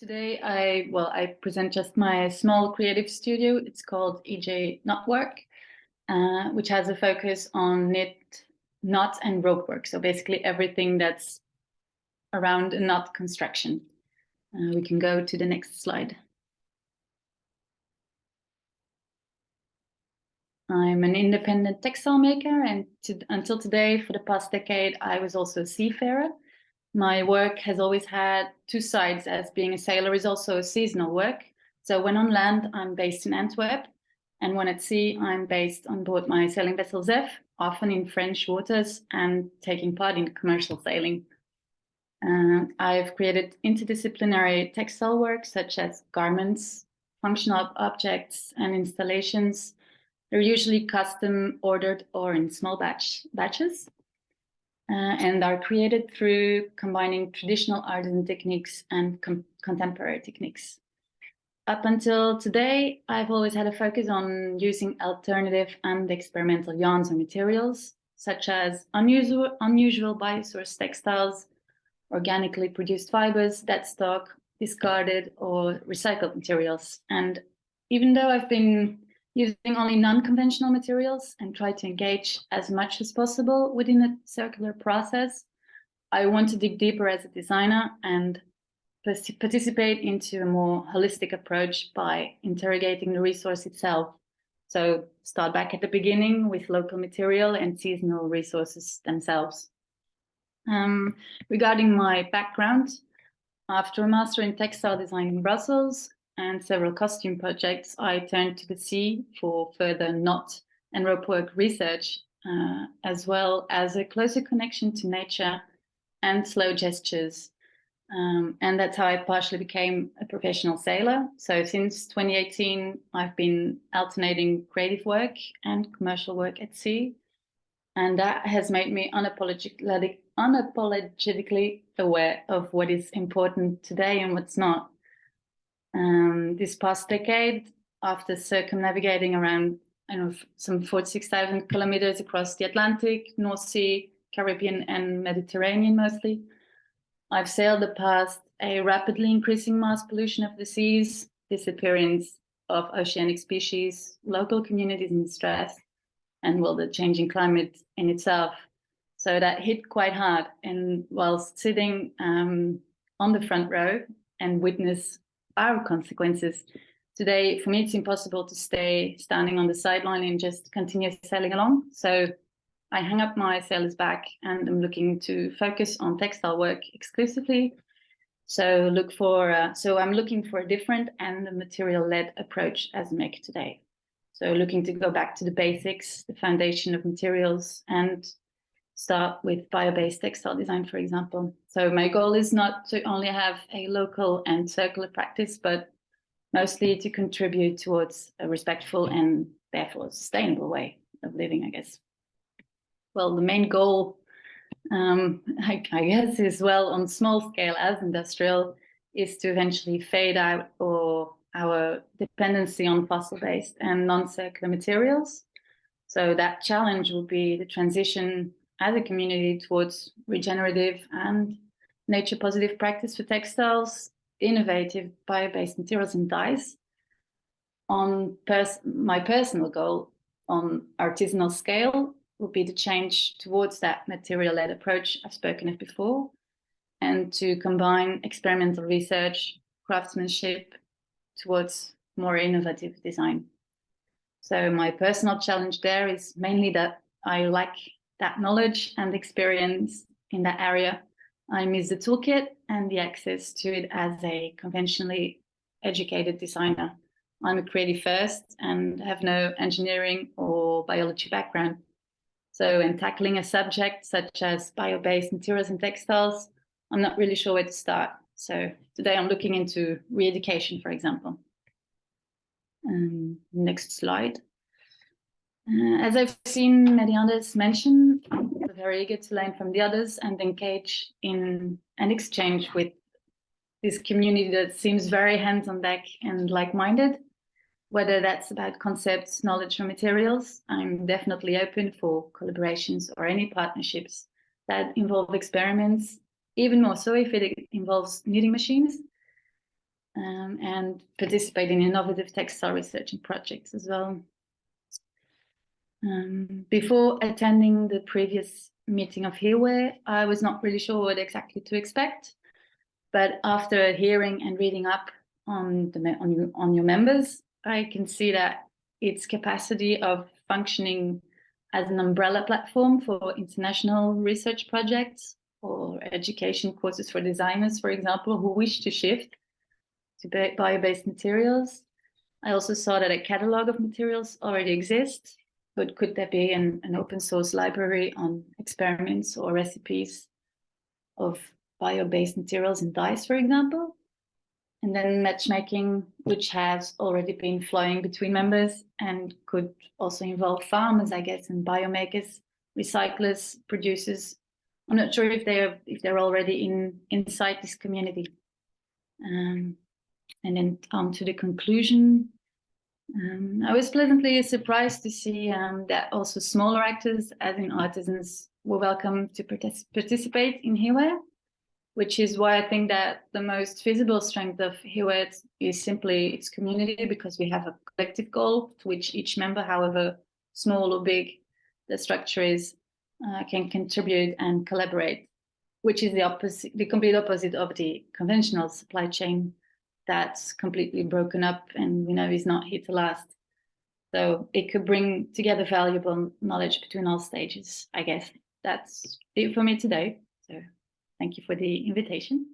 Today, I present just my small creative studio. It's called EJ Knotwork, which has a focus on knit, knot, and rope work. So basically everything that's around a knot construction. We can go to the next slide. I'm an independent textile maker, and until today, for the past decade, I was also a seafarer. My work has always had two sides, as being a sailor is also a seasonal work. So when on land, I'm based in Antwerp, and when at sea, I'm based on board my sailing vessel Zeph, often in French waters and taking part in commercial sailing. I've created interdisciplinary textile work, such as garments, functional objects, and installations. They're usually custom ordered or in small batches. And are created through combining traditional artisan techniques and contemporary techniques. Up until today, I've always had a focus on using alternative and experimental yarns or materials, such as unusual biosourced textiles, organically produced fibers, dead stock, discarded or recycled materials. And even though I've been using only non-conventional materials and try to engage as much as possible within a circular process, I want to dig deeper as a designer and participate into a more holistic approach by interrogating the resource itself. So start back at the beginning with local material and seasonal resources themselves. Regarding my background, after a master in textile design in Brussels, and several costume projects, I turned to the sea for further knot and rope work research, as well as a closer connection to nature and slow gestures. And that's how I partially became a professional sailor. So since 2018, I've been alternating creative work and commercial work at sea. And that has made me unapologetically aware of what is important today and what's not. This past decade, after circumnavigating around some 46,000 kilometers across the Atlantic, North Sea, Caribbean, and Mediterranean mostly, I've sailed past a rapidly increasing mass pollution of the seas, disappearance of oceanic species, local communities in distress, and the changing climate in itself. So that hit quite hard. And whilst sitting on the front row and witness our consequences, today, for me, it's impossible to stay standing on the sideline and just continue sailing along. So I hang up my sailor's back and I'm looking to focus on textile work exclusively. So I'm looking for a different and a material-led approach as a maker today. So looking to go back to the basics, the foundation of materials, and start with bio-based textile design, for example. So my goal is not to only have a local and circular practice, but mostly to contribute towards a respectful and therefore sustainable way of living, I guess. Well, the main goal, I guess, is on small scale as industrial, is to eventually fade out our dependency on fossil-based and non-circular materials. So that challenge will be the transition as a community towards regenerative and nature-positive practice for textiles, innovative bio-based materials and dyes. My personal goal on artisanal scale will be to change towards that material-led approach I've spoken of before, and to combine experimental research, craftsmanship towards more innovative design. So my personal challenge there is mainly that I lack that knowledge and experience in that area. I miss the toolkit and the access to it as a conventionally educated designer. I'm a creative first and have no engineering or biology background. So in tackling a subject such as bio-based materials and textiles, I'm not really sure where to start. So today I'm looking into re-education, for example. Next slide. As I've seen many others mention, I'm very eager to learn from the others and engage in an exchange with this community that seems very hands on deck and like-minded. Whether that's about concepts, knowledge, or materials, I'm definitely open for collaborations or any partnerships that involve experiments, even more so if it involves knitting machines. and participate in innovative textile research and projects as well. Before attending the previous meeting of HEREWARE, I was not really sure what exactly to expect. But after hearing and reading up on your members, I can see that its capacity of functioning as an umbrella platform for international research projects or education courses for designers, for example, who wish to shift to bio-based materials. I also saw that a catalog of materials already exists, but could there be an open source library on experiments or recipes of bio-based materials and dyes, for example? And then matchmaking, which has already been flowing between members and could also involve farmers, I guess, and biomakers, recyclers, producers. I'm not sure if they're already inside this community. And then to the conclusion. I was pleasantly surprised to see that also smaller actors, as in artisans, were welcome to participate in HEREWARE, which is why I think that the most visible strength of HEREWARE is simply its community, because we have a collective goal to which each member, however small or big the structure is, can contribute and collaborate, which is the complete opposite of the conventional supply chain that's completely broken up and we know is not here to last. So it could bring together valuable knowledge between all stages, I guess. That's it for me today. So thank you for the invitation.